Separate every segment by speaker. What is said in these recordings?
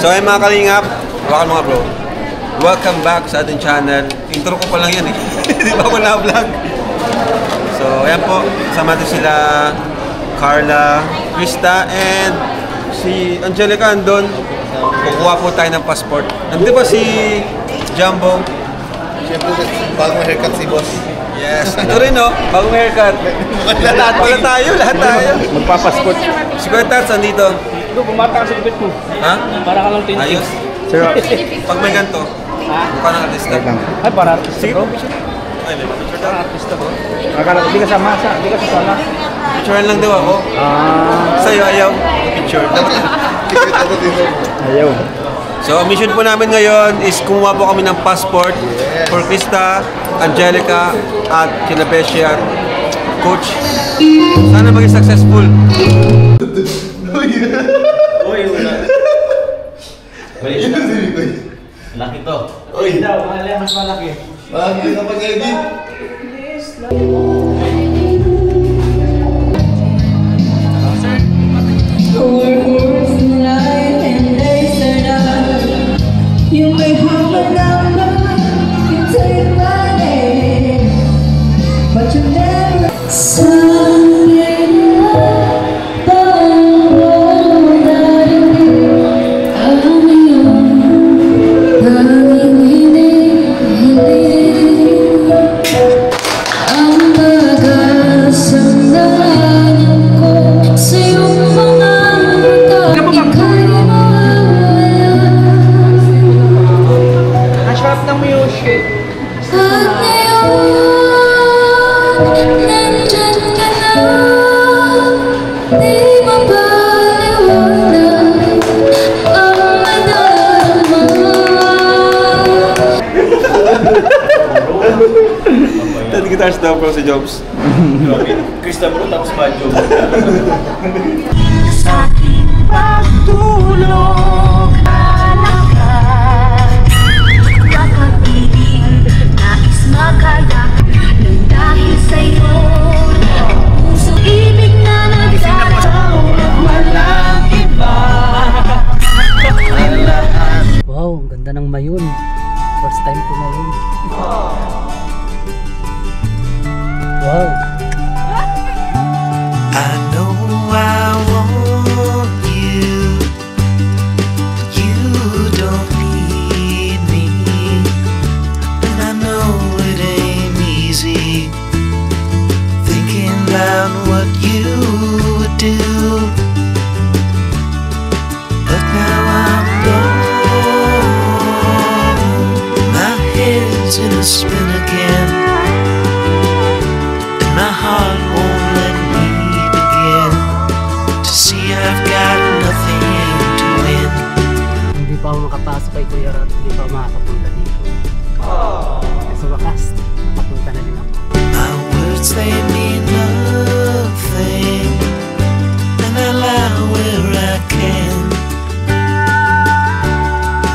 Speaker 1: So ayun mga kalingap, hawakan mga bro. Welcome back sa ating channel. Intro ko pa lang yan eh. Hindi pa ako na-vlog. So ayan po, kasama natin sila Carla, Krista, and si Angelica andun. Kukuha po tayo ng passport. Nandito ba si Jumbo?
Speaker 2: Siyempre, bagong haircut si boss.
Speaker 1: Yes, ito rin no, bagong haircut. Lahat tayo.
Speaker 3: Magpapasport.
Speaker 1: Si Kuya Tats andito.
Speaker 3: Ito, bumata ka sa gupit mo.
Speaker 1: Ha?
Speaker 3: Para ka lang tintin.
Speaker 1: Ayos.
Speaker 3: Sir,
Speaker 1: Pag may ganito, mukha ng artista.
Speaker 3: ay, para artista
Speaker 1: Sige,
Speaker 3: bro.
Speaker 1: ay, may picture daw.
Speaker 3: Para artista bro. Akala ko, di ka sama.
Speaker 1: Picturean lang daw ako. Sa'yo, ayaw. Picture.
Speaker 3: Ayaw.
Speaker 1: So, ang mission po namin ngayon is kumuha po kami ng passport for Krista, Angelica, at Kinabeshi at Coach. Sana maging successful.
Speaker 4: Laki to.
Speaker 2: Uy!
Speaker 3: Daw, mas malaki.
Speaker 2: Bakit ka pag-edit?
Speaker 5: You may have a number, you take my name, but you never something
Speaker 1: Guitars daw bro si Jobs.
Speaker 4: Krista bro, tapos Bajo.
Speaker 5: sa aking pagtulog alakan kapag-ibig nais makayak nang dahil sa'yo puso-ibig na nagdaraw walang iba.
Speaker 3: Wow, ang ganda ng mayon. First time ko mayon. Wow.
Speaker 6: I know I want you, but you don't need me. And I know it ain't easy thinking about what you would do. But now I'm gone, my head's in a spin again. My heart won't let me begin to see I've got nothing to win.
Speaker 3: Hindi pa ako makapasok kay Kuya Rat. Hindi pa ako makakapunta dito. Sa wakas, nakapunta na din ako.
Speaker 6: My words, they mean nothing, and I lie where I can.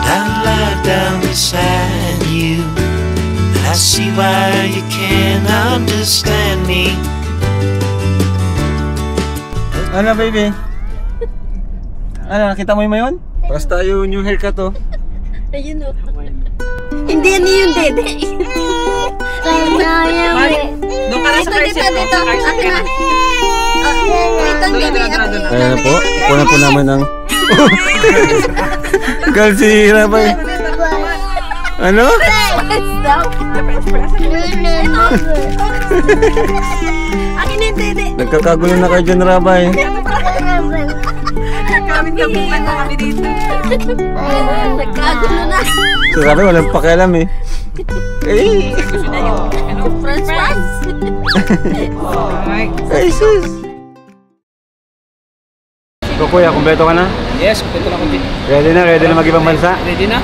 Speaker 6: I lie down beside you, and I see why you can't understand me.
Speaker 1: Ano baby? Ano, nakita mo yung mayon? Paras tayo new haircut oh.
Speaker 7: Ayun o. Hindi yan yung dede.
Speaker 8: Doon ka na sa carset mo. Sa carset ka na.
Speaker 1: Ayan na po. Kunan po namin ang girl si Rabay. Ano?
Speaker 7: Akin na yung dede.
Speaker 1: Nagkakagulo na kayo dyan Rabay.
Speaker 8: Kaming kabukan na kami dito.
Speaker 7: Nagkagulo na.
Speaker 1: So Rabay walang pakialam eh. Eh!
Speaker 7: French fries.
Speaker 1: Ay sus! So kuya, kumpleto ka na?
Speaker 3: Yes, ito na kunti.
Speaker 1: Ready na mag-ibang bansa?
Speaker 3: Ready na?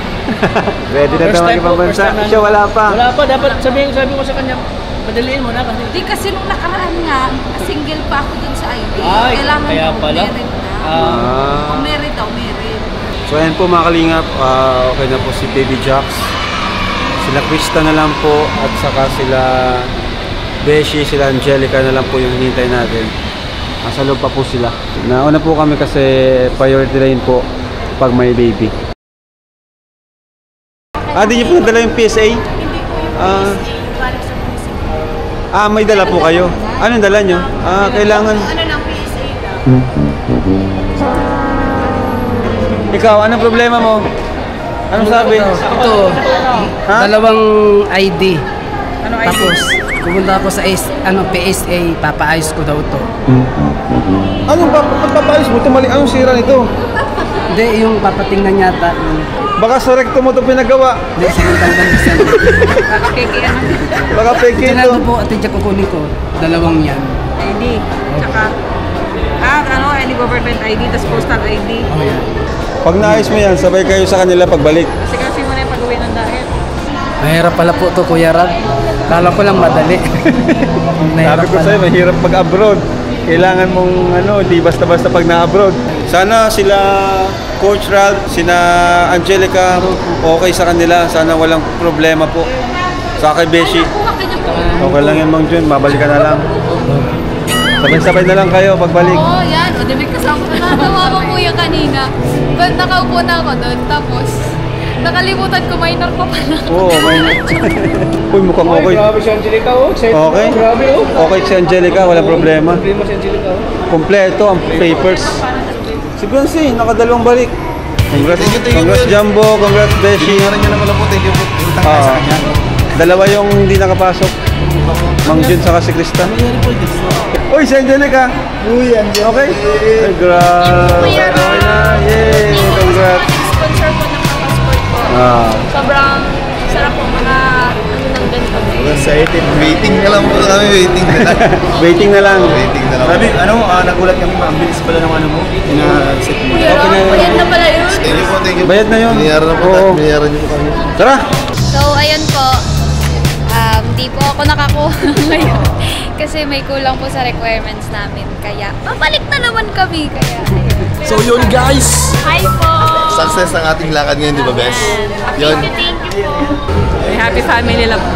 Speaker 1: Ready na tayo mag-ibang bansa? Siya wala pa.
Speaker 3: Wala pa, dapat sabi ko sa kanya, madaliin mo na kasi.
Speaker 8: Di kasi nung nakaraan nga, single pa ako dun sa ID.
Speaker 3: Ay,
Speaker 8: Kailangan
Speaker 3: kaya
Speaker 8: ko
Speaker 3: pala.
Speaker 8: merit na. Merit daw, merit.
Speaker 1: So ayan po mga kalingap, okay na po si Baby Jax. Sila Krista na lang po at saka sila Beshi, sila Angelica na lang po yung hinihintay natin. Nasa loob pa po sila. Nauna po kami kasi priority line po pag may baby. Di niyo po nadala yung PSA?
Speaker 8: Hindi po yung
Speaker 1: Ah.
Speaker 8: galing sa munisipyo.
Speaker 1: May dala po kayo. Anong dala nyo? Kailangan...
Speaker 8: Ano ng PSA lang?
Speaker 1: Ikaw, anong problema mo? Anong sabi?
Speaker 3: Ito, dalawang ID. Tapos, pupunta ako sa PSA, papaayos ko daw to.
Speaker 1: Anong papayos mo? Anong sira nito?
Speaker 3: Hindi, yung papatingnan yata.
Speaker 1: Baka sa recto mo ito pinagawa.
Speaker 3: Hindi, sinutang lang isa.
Speaker 8: Kiki ano?
Speaker 1: Baka fake
Speaker 3: Ito
Speaker 1: ito.
Speaker 3: na po, ate, dyan kukunin ko. Dalawang yan.
Speaker 8: ID. Tsaka, any government ID, tas postal ID.
Speaker 3: Oh, yan.
Speaker 1: Pag naayos mo yan, sabay kayo sa kanila pagbalik.
Speaker 8: Kasi kasi mo na yung pag-uwi ng diet.
Speaker 3: Mahirap pala po to, Kuya Rab. Kala ko lang madali.
Speaker 1: Sabi ko sa'yo, mahirap pag-abroad. Kailangan mong di basta-basta pag na-abroad. Sana sila Coach Ralph, sina Angelica, okay sa kanila. Sana walang problema po. Sa kay Beshi. Okay lang yan, Mang Jun. Babalik ka na lang. Sabay-sabay na lang kayo pagbalik.
Speaker 8: Oo, yan. O, diba kasama ko natawa ko kuya kanina. But nakaupo na ako doon. Tapos, nakalimutan ko, minor ko pala.
Speaker 1: Oo, may... Uy, mukhang okay.
Speaker 4: Grabe si Angelica, oh. Excited
Speaker 1: Okay.
Speaker 4: ako, grabe, oh.
Speaker 1: Okay si Angelica, walang problema.
Speaker 4: Problema si Angelica, oh.
Speaker 1: Kompleto ang papers. Si Bronzy, nakadalawang balik. Congrats, congrats Jumbo, congrats Beshi.
Speaker 2: Tingnan niyo naman po. Thank you po. Utang tayo sa kanya.
Speaker 1: Dalawa yung hindi nakapasok. Mang Jun saka si Krista. Uy, si Angelica.
Speaker 2: Uy, Angelica.
Speaker 1: Okay? Ay, grabe. Okay na. Yay, congrats.
Speaker 8: Sponsor ko ng passport ko. Sobrang sarap po mga ng ganito.
Speaker 2: Excited. Waiting na lang po kami. Waiting na lang.
Speaker 1: Waiting na lang.
Speaker 2: Waiting na lang.
Speaker 4: Nagulat kami, mabilis pala ng mo.
Speaker 2: Na-set mo.
Speaker 8: Kuya Rob, ayan na pala yun.
Speaker 2: Thank you po. Thank you po.
Speaker 1: Bayad na yun.
Speaker 2: Binayaran na po.
Speaker 1: Oo.
Speaker 2: Binayaran niyo po kami.
Speaker 1: Tara!
Speaker 9: So, ayun po. Di po ako nakakuha ngayon. Kasi may kulang po sa requirements namin. Kaya, babalik na naman kami. Kaya, ayun.
Speaker 2: So yun guys.
Speaker 8: Hi po!
Speaker 2: Success ang ating lakad ngayon, di ba, Bes? Yun.
Speaker 8: Thank you po. May happy family lang po.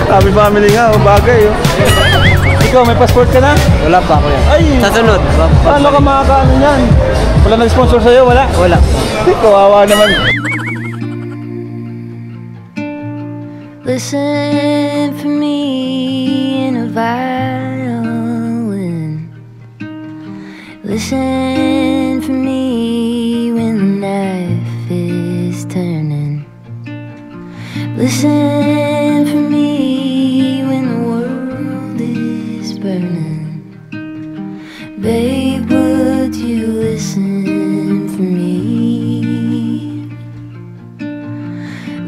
Speaker 1: Happy family nga, bagay. Ikaw, may passport ka na?
Speaker 3: Wala pa ako yan.
Speaker 1: Ay!
Speaker 3: Sa sunod.
Speaker 1: Paano ka makakaano yan? Wala nag-sponsor sa'yo? Wala?
Speaker 3: Wala.
Speaker 1: Kawawa naman.
Speaker 5: Listen for me in a violin. Listen for me when the knife is turning. Listen for me when the world is burning. Babe, would you listen for me?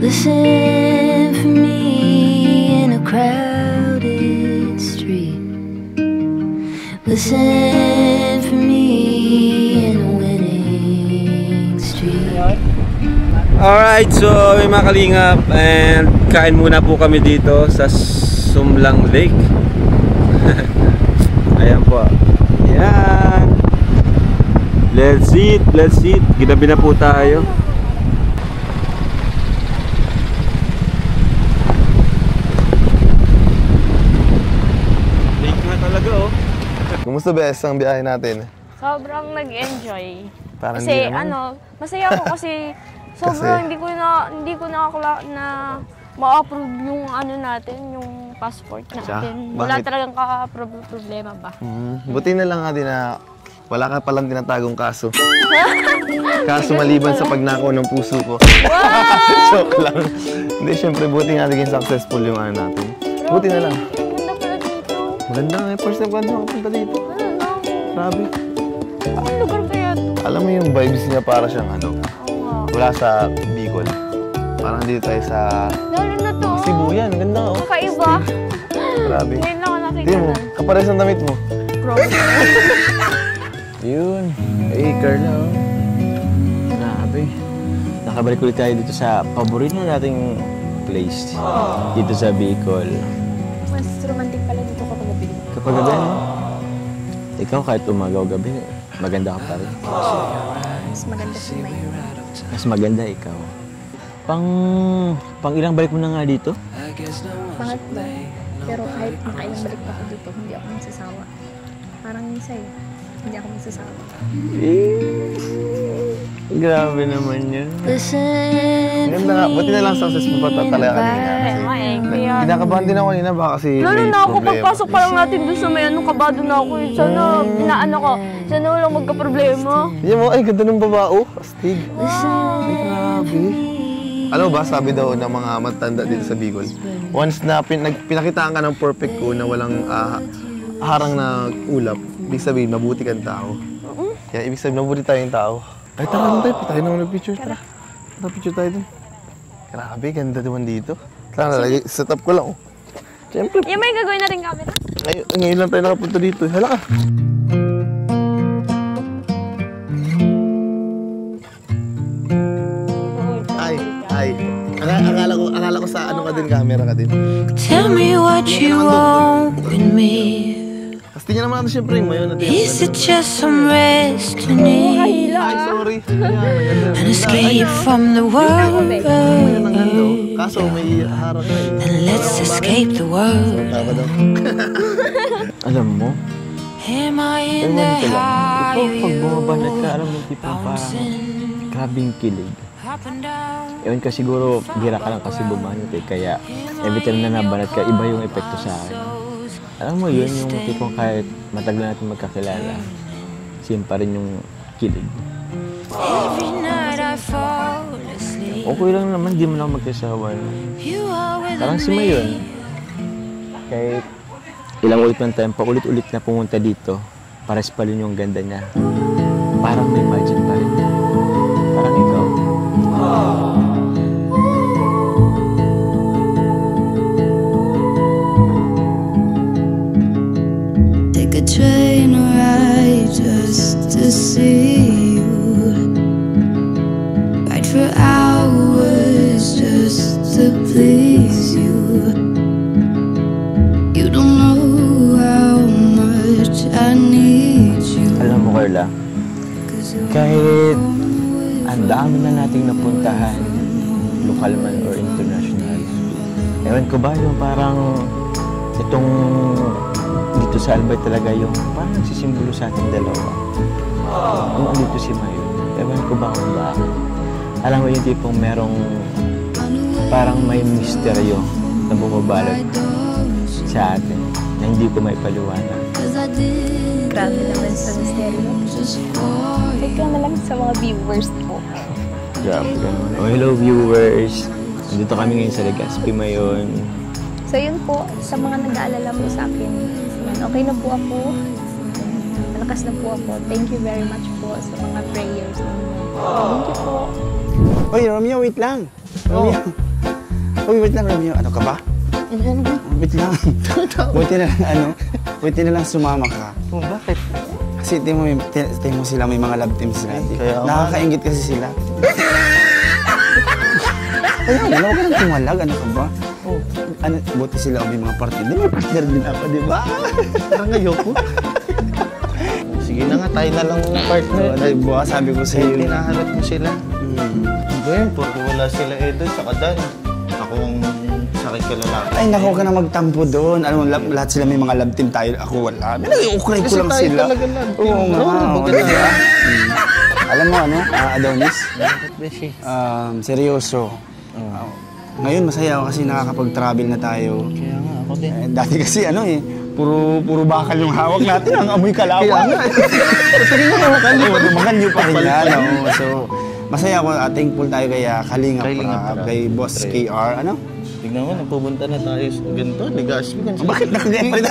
Speaker 5: Listen for me in a crowded street. Listen for me in a winning street.
Speaker 1: Alright, so may mga kalingap and kain muna po kami dito sa Sumlang Lake. Ayan po. Ayan. Let's eat, let's eat. Ginabi na po tayo. Lake na talaga oh.
Speaker 2: Kumusta, Bes, ang biyahe natin?
Speaker 10: Sobrang nag-enjoy.
Speaker 2: Parang
Speaker 10: Kasi
Speaker 2: di naman.
Speaker 10: masaya ako kasi sobrang hindi ko na ma-approve yung natin, yung passport natin. Wala
Speaker 2: Bakit?
Speaker 10: talagang problema ba?
Speaker 2: Buti na lang nga din na wala ka palang tinatagong kaso. Kaso maliban sa pagnakaw ng puso ko. Joke lang. Hindi, syempre, buti nga naging successful yung natin. Buti na lang.
Speaker 10: Ganda pala dito.
Speaker 2: Maganda nga. First time ko nakapunta dito. Grabe.
Speaker 10: Anong lugar kaya ito?
Speaker 2: Alam mo yung vibes niya para siyang wala sa Bicol. Parang dito tayo sa
Speaker 10: Lalo na to.
Speaker 2: Cebu yan. Ganda oh.
Speaker 10: Kakaiba.
Speaker 2: Grabe.
Speaker 10: Ngayon lang ako nakita
Speaker 2: Tingnan mo,
Speaker 10: nun.
Speaker 2: kapares ang damit mo.
Speaker 4: Yun. Hey, Carla, oh. Grabe. Nakabalik ulit tayo dito sa paborito nating place. Dito sa Bicol.
Speaker 10: Mas romantic pala dito kapag gabi.
Speaker 4: Kapag gabi, no? Ikaw kahit umaga o gabi, maganda ka pa rin.
Speaker 10: Mas maganda si May.
Speaker 4: Mas maganda ikaw. Pang ilang balik mo na nga dito?
Speaker 10: Pangatlo. Pero kahit makailang balik pa ako dito, hindi ako nagsasawa. Parang yung sa'yo.
Speaker 11: hindi ako masasama.
Speaker 4: Grabe naman yun.
Speaker 2: Ganda nga, buti na lang successful pa talaga kanina. Kinakabahan din ako kanina, baka kasi
Speaker 10: Lalo
Speaker 2: may
Speaker 10: na ako,
Speaker 2: problema.
Speaker 10: pagpasok pa lang natin doon sa may kabado na ako. Sana, inaano ko, sana walang magka-problema.
Speaker 2: Yan mo, ay ganda ng babao. Astig. Ay, grabe. Alam mo ba, sabi daw ng mga matanda dito sa Bicol, once na pinakitaan ka ng perfect ko na walang harang na ulap, ibig sabihin, mabuti kang tao. Kaya ibig sabihin, mabuti tayong tao. Ay, tara tayo. Tayo naman ng picture. Tara. Picture tayo dun. Grabe, ganda naman dito. Tara, set up ko lang. Oh. Siyempre.
Speaker 10: Yung may gagawin natin camera.
Speaker 2: Ngayon lang tayo nakapunta dito. Hala ka. Ay. Akala ko sa ano ka din, camera ka din.
Speaker 6: Tell me what you want with me.
Speaker 2: Kasi tingnan naman natin siyempre yung mayon natin.
Speaker 6: Is it just some rest you need?
Speaker 2: Ay, sorry.
Speaker 6: An escape from the world.
Speaker 2: Kaso may harap na eh.
Speaker 6: Then let's escape the world.
Speaker 4: Alam mo,
Speaker 6: Am I in the
Speaker 4: ito,
Speaker 6: high
Speaker 4: pag
Speaker 6: you
Speaker 4: bumabanat ka, alam mo, tipong parang grabing kilig.
Speaker 6: up and down?
Speaker 4: Ewan ka siguro, gira ka lang kasi bumanat eh. Kaya every time na nabanat ka, iba yung epekto sa akin. Alam mo yun, yung tipong kahit matagal natin magkakilala, same pa rin yung kilig.
Speaker 6: Every night I fall asleep.
Speaker 4: Okay lang naman, di mo lang magkasawa.
Speaker 6: You are with
Speaker 4: Parang si Mayon. Kahit ilang ulit ng tempo, ulit-ulit na pumunta dito, pares pa rin yung ganda niya. Parang may magic pa rin. Parang ikaw.
Speaker 5: Take a train ride just to see you. Ride for hours just to please you. You don't know how much I need you.
Speaker 4: Alam mo, Carla, kahit ang dami na nating napuntahan, local man or international, ewan ko ba yung parang itong dito sa Albay talaga yung parang nagsisimbolo sa ating dalawa. Kung andito si Mayon, ewan ko ba kung bakit. Alam mo yung tipong merong parang may misteryo na bumabalot sa atin na hindi ko may paliwanag.
Speaker 11: Grabe naman sa misteryo. Ikaw na lang sa mga viewers ko.
Speaker 4: Grabe naman. Oh, hello viewers! Nandito kami ngayon sa Legazpi Mayon.
Speaker 11: So yun po, sa mga nag-aalala mo sa akin, okay na po ako. Malakas na po ako. Thank you very much po sa mga prayers ninyo. Thank you po.
Speaker 3: Oy, Romeo, wait lang. Romeo. Oy, wait lang, Romeo. Ano ka ba? Wait lang. Buti na lang sumama ka.
Speaker 2: Oh, bakit?
Speaker 3: Kasi tingin mo sila, may mga love teams sila. Nakakaingit kasi sila. Ayaw, wala ka nang tumalag. Ano ka ba? Ano, buti sila may mga partner. Di may partner din ako, di ba?
Speaker 2: Parang ayoko. Sige na nga, tayo na lang ng partner.
Speaker 3: Buha, sabi ko sa iyo.
Speaker 2: Pinaharap mo sila. Ngayon, porque wala sila Edo sa kadan. Akong sakit ka lalaki.
Speaker 3: Ay, naku ka na magtampo doon. Alam mo, lahat sila may mga love team tayo. Ako wala. Pinag-ukray ko lang sila.
Speaker 2: Kasi tayo talaga love team.
Speaker 3: Oo nga. Alam mo, ano, Adonis? Seryoso. Ngayon, masaya ako kasi nakakapag-travel na tayo.
Speaker 2: Kaya nga, ako din.
Speaker 3: Dati kasi, puro bakal yung hawak natin. Ang amoy kalawa.
Speaker 2: Kaya nga.
Speaker 3: Sige na, makan nyo pa rin yan. So, masaya ako. Thankful tayo kay Kalinga Prab, kay Boss KR. Ano?
Speaker 2: Tignan mo, napupunta na tayo sa ganito. Legazpi.
Speaker 3: Bakit nakaganda?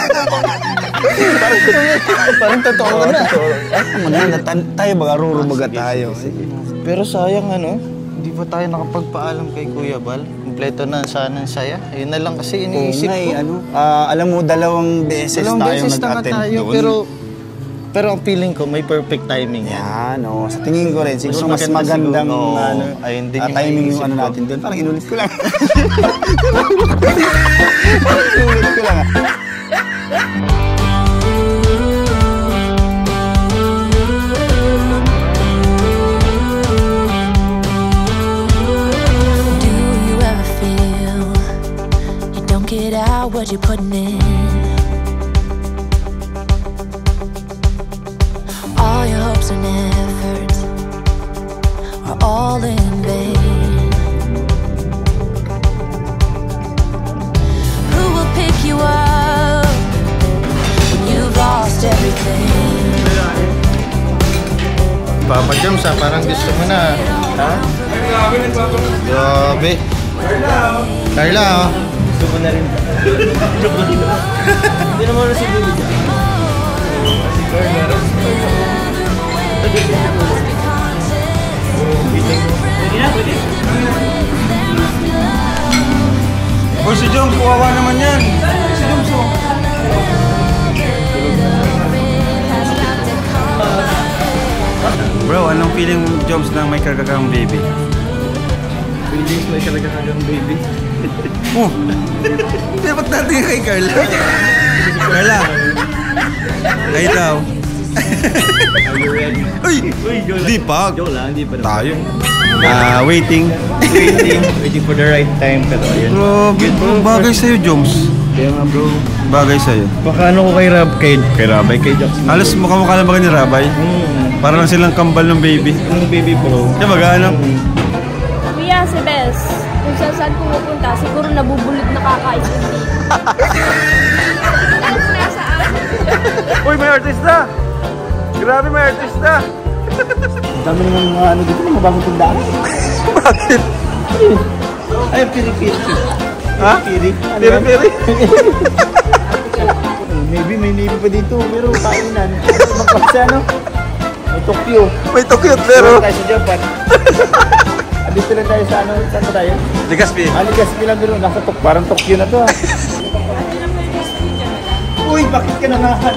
Speaker 3: Parang totoo na. Tayo baga, ruro-baga tayo.
Speaker 2: Pero sayang hindi ba tayo nakapagpaalam kay Kuya Bal? Kompleto na sana saya. Yun na lang kasi iniisip ko.
Speaker 3: Alam mo, 2 beses tayo nag-attend doon.
Speaker 2: Pero ang feeling ko, may perfect timing yan.
Speaker 3: Sa tingin ko rin, siguro mas magandang timing yung natin doon. Parang inulit ko lang. Inulit ko lang.
Speaker 5: Get out what you're putting in. all in vain. Who will pick you up when you've lost everything?
Speaker 2: Papa Joms, parang gusto mo na. Ha? Grabe. Carla, oh.
Speaker 4: Gusto ko na rin. Hindi naman na si Baby dyan. Si Carla.
Speaker 1: Boy, si Joms, kawawa naman yan. Si Joms, oh. Bro, anong feeling Joms na may kargagang baby?
Speaker 4: Feelings may kargagang baby.
Speaker 1: Oh! Hindi, ba't natin kay Carla? Carla! Kayo daw.
Speaker 4: Are you ready?
Speaker 1: Uy! Di pa.
Speaker 4: Joke lang, hindi pa naman.
Speaker 1: Tayo. Waiting.
Speaker 4: Waiting for the right time. Pero ayun.
Speaker 1: Bro, bagay sa'yo, Joms.
Speaker 4: Kaya nga bro.
Speaker 1: Bagay sa'yo.
Speaker 4: Baka ano ko kay Rabay, kay Jackson.
Speaker 1: Halos mukha na ba ni Rabay? Para lang silang kambal ng baby.
Speaker 4: Ng baby bro.
Speaker 1: Kaya magana.
Speaker 10: Kuya, si Bes, kung saan pumupunta, siguro nabubulot na kakaintindi.
Speaker 1: Uy, may artista! Grabe, may artista!
Speaker 4: Ang dami naman mga ano dito, mga bagong tindaan.
Speaker 1: Bakit?
Speaker 4: Ay, piri-piri.
Speaker 1: Ha? Piri-piri?
Speaker 4: Maybe may navy pa dito, pero kainan. Magpapasa, ano? May Tokyo.
Speaker 1: May Tokyo, pero...
Speaker 4: tayo sa Japan. Dito lang tayo sa ano, saan ba tayo?
Speaker 1: Legazpi.
Speaker 4: Legazpi lang pero nasa parang Tokyo na to ah. Uy, bakit ka nangahan?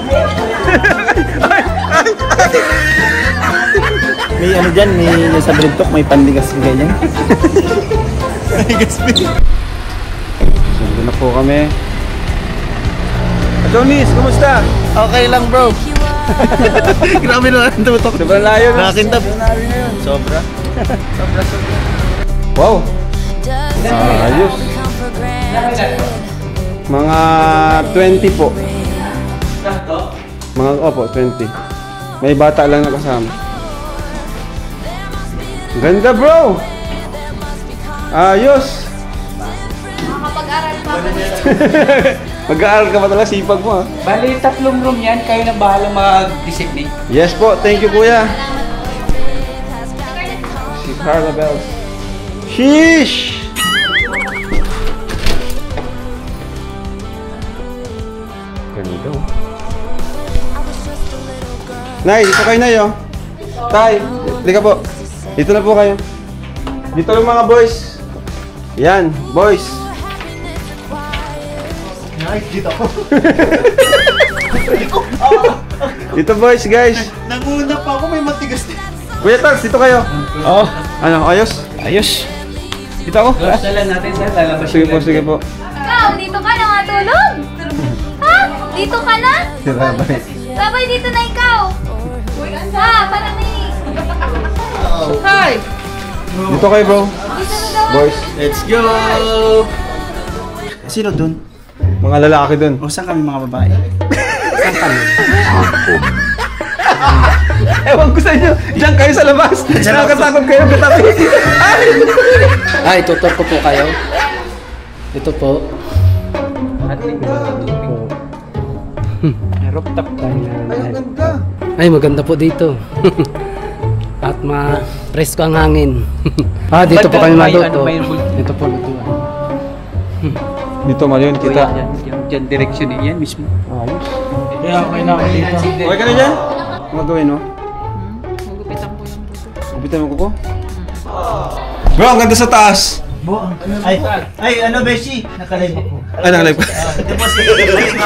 Speaker 4: May ano dyan, may sa Brintok, may panligaspi ganyan.
Speaker 1: Legazpi.
Speaker 4: Sando na po kami.
Speaker 1: Adonis, kumusta?
Speaker 2: Okay lang, bro. Grabe na ang tutok.
Speaker 1: Sobrang layo.
Speaker 2: Nakakintap.
Speaker 1: Sobra. Wow. Ayos. Mga 20 po. Mga, opo, 20. May bata lang na kasama. Ganda, bro! Ayos!
Speaker 8: Makakapag-aral pa ako dito.
Speaker 1: Mag-aaral ka pa talaga, sipag mo, ha?
Speaker 3: Bali, 3 room yan. Kayo na bahala mag-designate.
Speaker 1: Yes po, thank you, kuya. Si Carla Bells. Sheesh! Ganito. Nay, dito kayo, Nay, oh. Tay, halika po. Dito na po kayo. Dito lang mga boys. Yan, boys.
Speaker 4: Nice, dito ako.
Speaker 1: Dito boys, guys.
Speaker 4: Nanguna pa ako, may matigas din.
Speaker 1: Kuya Tals, dito kayo.
Speaker 4: Oh.
Speaker 1: Ano, ayos?
Speaker 4: Ayos.
Speaker 1: Dito ako.
Speaker 3: Salan natin, sir. Lalabas
Speaker 1: Sige po, sige po.
Speaker 8: Ikaw, dito ka na matulog? Ha? Dito ka na?
Speaker 1: Si Rabay.
Speaker 8: Rabay, dito na ikaw. Ha? Parang may... Hi!
Speaker 1: Dito kayo, bro.
Speaker 8: Dito na daw.
Speaker 1: Boys.
Speaker 4: Let's go! Sino dun?
Speaker 1: Mga lalaki dun.
Speaker 4: O saan kami mga babae? Saan kami?
Speaker 1: Ewan ko sa inyo. Diyan kayo sa labas. Nakakatakot kayo katabi.
Speaker 3: Ay, tutor ko po kayo. Ito po. Rooftop tayo.
Speaker 1: Ay, ang ganda.
Speaker 3: Ay, maganda po dito. At ma-presko ang hangin. Dito po kami maluto. Dito po lutuan.
Speaker 1: Dito maliyon kita.
Speaker 3: Diyan direksyon yan mismo.
Speaker 1: Ayos.
Speaker 3: Kaya okay na ako dito.
Speaker 1: Okay ka na dyan? Ano gawin, no?
Speaker 8: Magupitan po yung buso.
Speaker 1: Gupitan mo ko po? Bro, ang ganda sa taas.
Speaker 4: Ay, ano Beshi? Nakalive ako.
Speaker 1: Ay, nakalive ka.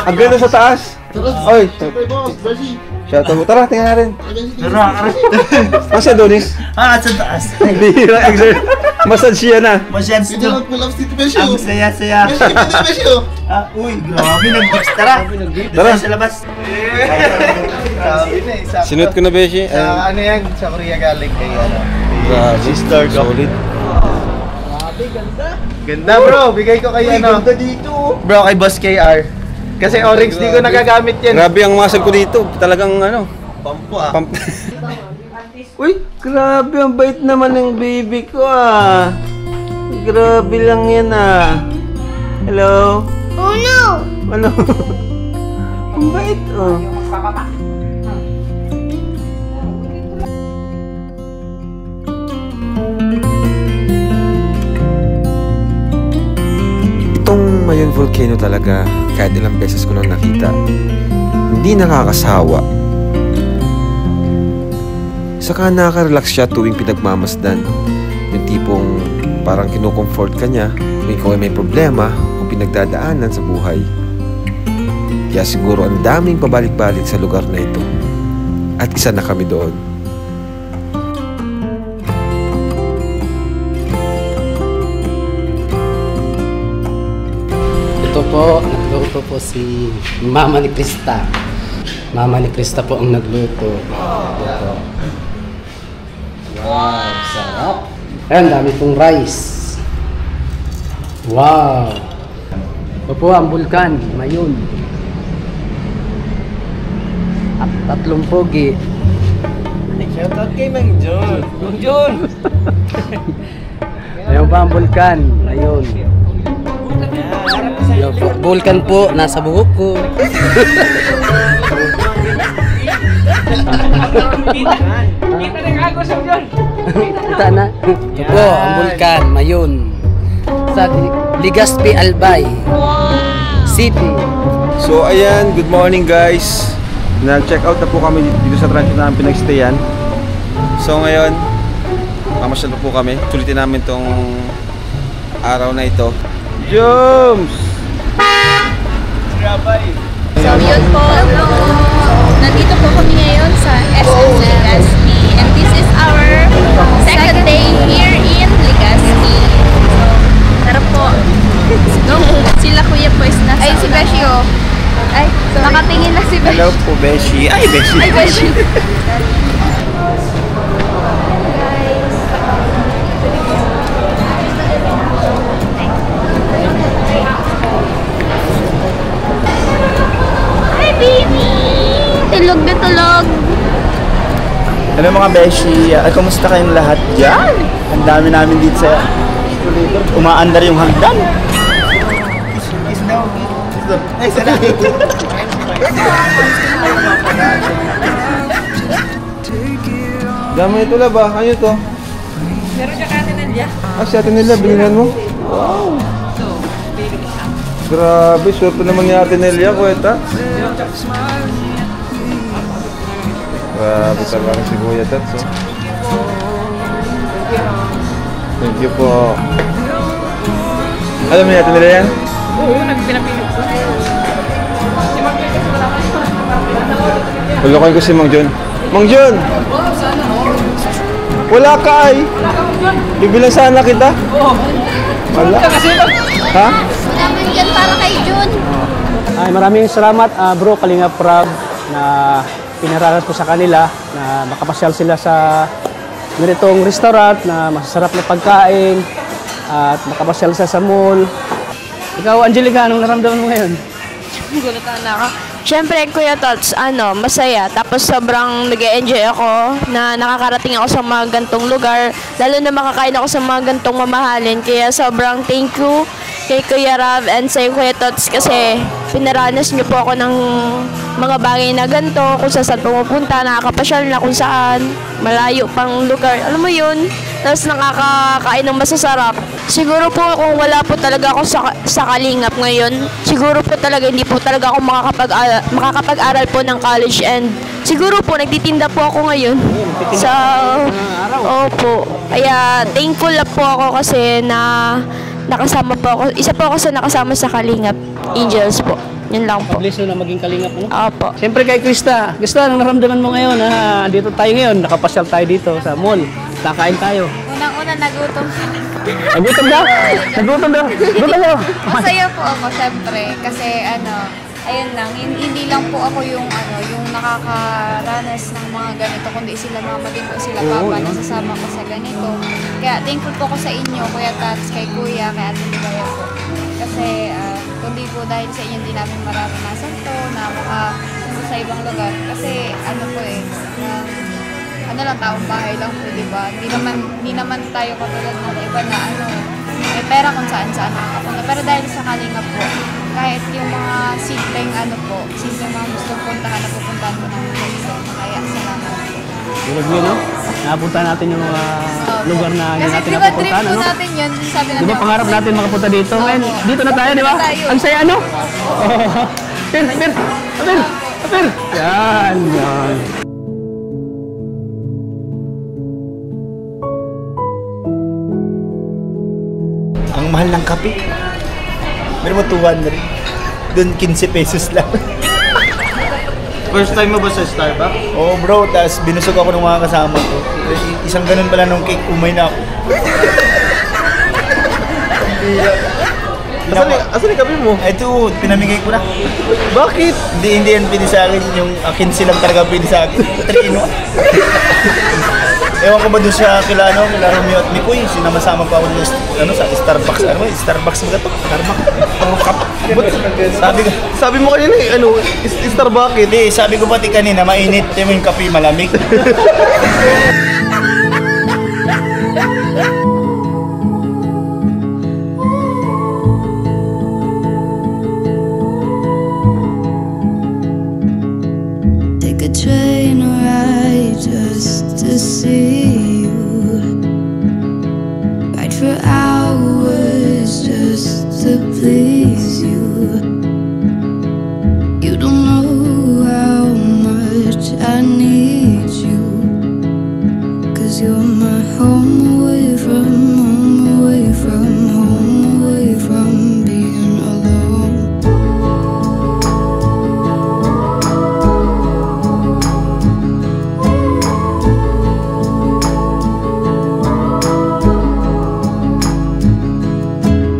Speaker 1: Ang ganda sa taas. Oy, shout out mo. Tara, tingnan natin. Ang si Adonis?
Speaker 4: Sa taas.
Speaker 1: Bihira, exert. Massage siya na.
Speaker 4: Masyadong ito. Ang saya-saya. Uy, grabe nag-beach. Tara.
Speaker 1: Tara.
Speaker 4: Sa labas.
Speaker 1: Sinut ko na, Beshi.
Speaker 2: Ano yan? Sa Korea galing kay
Speaker 1: Sister, solid.
Speaker 2: Ganda, bro. Bigay ko kay ano.
Speaker 4: Ganda dito.
Speaker 2: Bro, kay Boss KR. Kasi orange di ko nagagamit yan.
Speaker 1: Grabe ang muscle ko dito. Talagang ano.
Speaker 4: Pampo ah.
Speaker 1: Pump. Uy, grabe, ang bait naman ng baby ko ah. Grabe lang yan ah. Hello?
Speaker 10: Oh no!
Speaker 1: Ano? Ang bait oh. Itong Mayon Volcano talaga, kahit ilang beses ko nang nakita, hindi nakakasawa. Saka nakaka-relax siya tuwing pinagmamasdan. Yung tipong parang kinukomfort ka niya kung ikaw ay may problema o pinagdadaanan sa buhay. Kaya siguro ang daming pabalik-balik sa lugar na ito. At isa na kami doon.
Speaker 3: Ito po, nagluto po si Mama ni Krista. Mama ni Krista po ang nagluto. Ito. Wow, sarap. Ayan, dami pong rice. Wow. Ito po ang bulkan, Mayon. At 3 pogi.
Speaker 2: Shoutout kay Mang John. Mang John!
Speaker 3: Ayan pa ang bulkan, Mayon. Bulkan po, nasa buhok ko. Kita na. Ito po, ang bulkan, Mayon. Sa Legazpi, Albay City.
Speaker 1: So ayan, good morning guys. Nag-check out na po kami dito sa transient namin pinag-stayan. So ngayon, mamasyal po kami. Sulitin namin tong araw na ito. Joms!
Speaker 9: So yun po, nandito po kami ngayon sa SM Legazpi. And this is our second day here in Legazpi. So, tara po. No, sila kuya po is nasa... Ay, si Beshi oh. Ay, sorry. Nakatingin na si Beshi.
Speaker 2: Hello po, Beshi. Ay, Beshi.
Speaker 9: Ay, Beshi. Hi, baby! Tulog na tulog.
Speaker 2: Hello mga Beshi. Kumusta kayong lahat dyan? Ang dami namin dito sa umaandar yung hagdan.
Speaker 1: Dami ito la ba? Ano to?
Speaker 7: Meron siya kate Nelia.
Speaker 1: Ah, si Ate Nelia, binigyan mo? Wow! Grabe, swerte naman ni Ate Nelia, kuweta. Grabe talaga si Kuya Tats, oh. Thank you po. Alam mo ni Ate Nelia yan?
Speaker 7: Oo, nagpinapilip ko. Si Mang John kasi wala ka ito.
Speaker 1: Hulokin ko si Mang John. Mang John! Wala ka ay! Bibilang sana kita?
Speaker 7: Oo.
Speaker 1: Wala. Ha?
Speaker 9: Naman yan para kay Jun.
Speaker 3: Ay, maraming salamat bro, Kalinga Prab, na pinaranas po sa kanila na makapasyal sila sa ganitong restaurant na masasarap na pagkain at makapasyal sila sa mall. Ikaw, Angelica, anong naramdaman mo ngayon?
Speaker 10: Gulutan na ako. Siyempre, Kuya Tots, masaya. Tapos sobrang nag-e-enjoy ako na nakakarating ako sa mga gantong lugar. Lalo na makakain ako sa mga gantong mamahalin. Kaya sobrang thank you kay Kuya Rav and sa Kuya Tots kasi pinaranas niyo po ako ng mga bagay na ganito, kung saan pumupunta, nakakapasyal na kung saan, malayo pang lugar. Alam mo yun? Tapos nakakakain ng masasarap. Siguro po kung wala po talaga ako sa Kalingap ngayon, siguro po talaga hindi po talaga ako makakapag-aral po ng college and siguro po nagtitinda po ako ngayon. Sa opo. Kaya thankful po ako kasi na nakasama po ako. Isa po ako sa nakasama sa Kalingap Angels po. Yun lang po.
Speaker 3: Pag-bless na maging Kalingap mo.
Speaker 10: Opo.
Speaker 3: Siyempre kay Krista. Krista, anong naramdaman mo ngayon? Dito tayo ngayon. Nakapasyal tayo dito sa mall. Kakain tayo.
Speaker 9: Unang-una nagutom.
Speaker 3: Nagutom na? Nagutom na? Gutom mo?
Speaker 9: Masaya po ako, syempre. Kasi ayun lang, hindi lang po ako yung nakakaranas ng mga ganito, kundi sila mama din po sila papa, nasasama ko sa ganito. Kaya thankful po ako sa inyo, Kuya Tats, kay Kuya, kay Ate Ligaya po. Kasi kundi po dahil sa inyo hindi namin mararanasan to, na makapunta sa ibang lugar. Kasi ano lang, taong bahay lang po, di ba? Hindi naman tayo katulad ng iba na ano, may pera kung saan-saan nakakapunta. Pero dahil sa Kalingap po, kahit yung mga simpleng ano po, simpleng mga gustong puntahan na pupuntahan po ng Luzon. Kaya salamat po.
Speaker 3: Tulad nyo, no? Napunta natin yung mga lugar na hindi natin
Speaker 9: Kasi
Speaker 3: napupuntahan,
Speaker 9: dream po
Speaker 3: ano?
Speaker 9: natin yun, sabi
Speaker 3: Di ba pangarap natin makapunta dito? Ngayon, dito na tayo, di ba? Ang saya, ano? Apir! Yan.
Speaker 12: Ang mahal ng kape. Meron mo 200. Doon 15 pesos lang.
Speaker 2: First time mo ba sa Starbucks?
Speaker 12: Oo bro, tapos binusog ako ng mga kasama ko. Isang ganun pala nung cake, umay na ako.
Speaker 2: Asan yung kape mo?
Speaker 12: Ito, pinamigay ko na.
Speaker 2: Bakit?
Speaker 12: Hindi yan pwede sa akin, yung 15 lang talaga pwede sa akin. 3 in 1. Ewan ko ba doon siya kila Romeo at Mikoy, sinama-sama pa ako sa Starbucks. Ano ba? Starbucks ba ito? Starbucks.
Speaker 2: Sabi mo kanina Starbucks.
Speaker 12: Hindi, sabi ko pati kanina, mainit. Yung kape malamig.
Speaker 5: Take a train ride just to see you. Ride for hours just to please you. You don't know how much I need you. 'Cause you're my home away from home, away from home, away from being alone.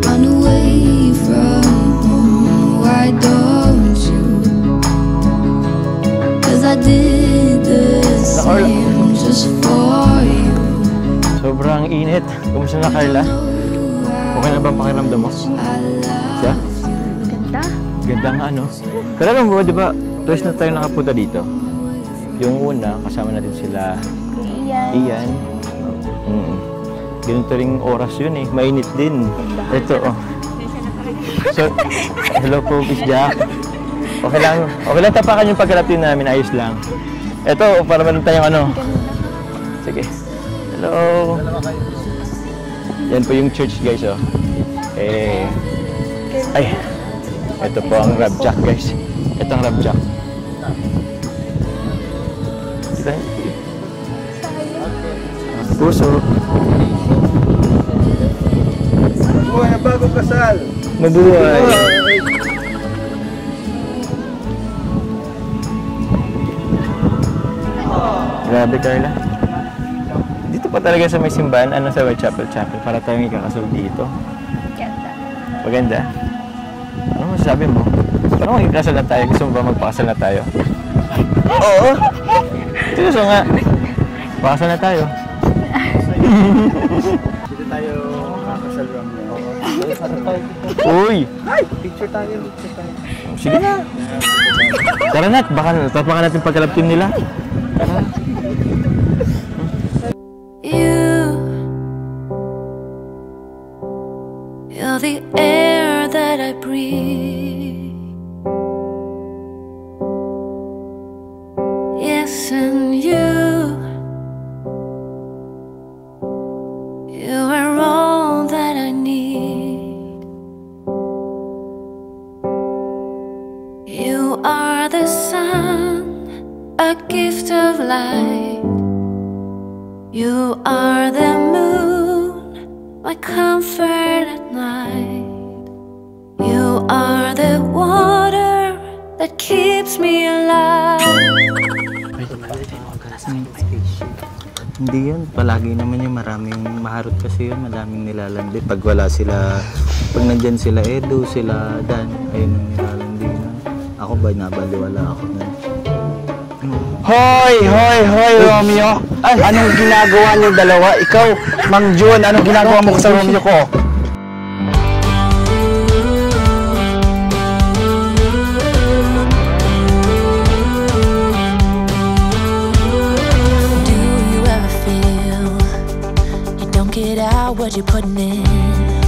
Speaker 5: Run away from home, why don't you? 'Cause I did the same just for you.
Speaker 4: Sobrang init. Kumusta na, Carla? Okay na ba ang pakiramdam mo? Siya?
Speaker 11: Ganda.
Speaker 4: Ganda nga, ano? Pero alam mo, di ba, twice na tayo nakapunta dito. Yung una, kasama natin sila Ian. Ganito ring oras yun eh. Mainit din. Ito, oh. So, hello po, Miss Jack. Okay lang tapakan yung pagkalapin namin. Ayos lang. Ito, para meron tayong ano. Sige. Hello. Yan po yung church, guys, oh. Ay. Ito po ang Rab Jack, guys. Ito ang Rab Jack. Kita niyo? Puso.
Speaker 2: Buhay na bagong kasal.
Speaker 4: Mabuhay. Grabe, Carla. Dito pa talaga sa may simbahan, ano sa Whitechapel Chapel, para tayong ikakasal dito.
Speaker 11: Ganda.
Speaker 4: Maganda. Ano masasabi mo? Parang ikakasal na tayo. Gusto mo ba magpakasal na tayo? Oo. Gusto nga. Pakasal na tayo.
Speaker 12: Dito tayo kakasal ram na.
Speaker 4: Uy!
Speaker 12: Picture tayo.
Speaker 4: Sige na. Tara na, baka tapakan natin pagkalaptin nila. Tara.
Speaker 5: You're the air that I breathe. Yes, and you are all that I need. You are the sun, a gift of light. You are the moon, my comfort at night. You are the water that keeps me alive.
Speaker 4: Hindi yan. Palagi naman yung maraming maharot kasi yun. Maraming nilalandi. Pag wala sila, pag nandyan sila Edu, sila Dan, ayun ang nilalandi na. Ako ba, nabaliwala ako na.
Speaker 3: Hoy, Romeo! Anong ginagawa niyo dalawa? Ikaw, Mang Jun, anong ginagawa mo sa Romeo ko?
Speaker 5: Do what you're putting in.